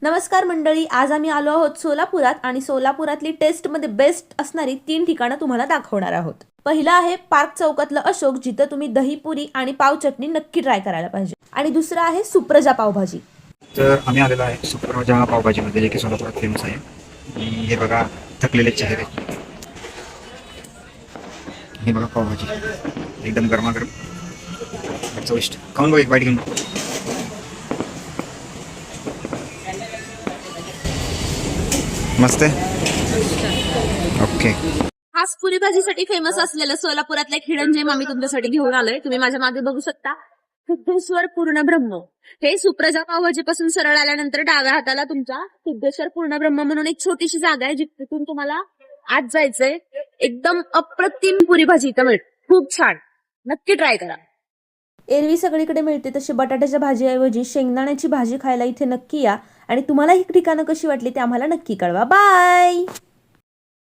नमस्कार मंडळी, आज आम्ही आलो आहोत सोलापुरात आणि सोलापुरातली टेस्टमध्ये बेस्ट असणारी 3 ठिकाणं तुम्हाला दाखवणार आहोत. पहिलं आहे पार्क चौकातलं अशोक, जिथं तुम्ही दहीपुरी आणि पाव चटणी नक्की ट्राय करायला पाहिजे. आणि दुसरं आहे सुप्रजा पावभाजी. तर आम्ही आलेलो आहे सुप्रजा पावभाजीमध्ये, जे की सोलापुरात फेमस आहे. आणि हे बघा थकलेले चेहरे, हे बघा पावभाजी एकदम गरमागरम चविष्ट. खाऊन बघ, एक बाईट घेऊन. मस्त आहे. ओके. खास पुरी भाजीसाठी फेमस असलेलं सोलापुरातलं एक हिडन जेम आम्ही तुमच्यासाठी घेऊन आलोय. तुम्ही माझ्या मागे बघू शकता, सिद्धेश्वर पूर्ण ब्रह्म. हे सुप्रजा पावभाजी पासून सरळ आल्यानंतर डाव्या हाताला तुमच्या सिद्धेश्वर पूर्ण ब्रह्म म्हणून एक छोटीशी जागा आहे, जिथून तुम्हाला आत जायचंय. एकदम अप्रतिम पुरी भाजी इथं मिळते, खूप छान. नक्की ट्राय करा. एरवी सगळीकडे मिळते तशी बटाट्याच्या भाजीऐवजी शेंगदाण्याची भाजी खायला इथे नक्की या. आणि तुम्हाला ही ठिकाणं कशी वाटली ते आम्हाला नक्की कळवा. बाय.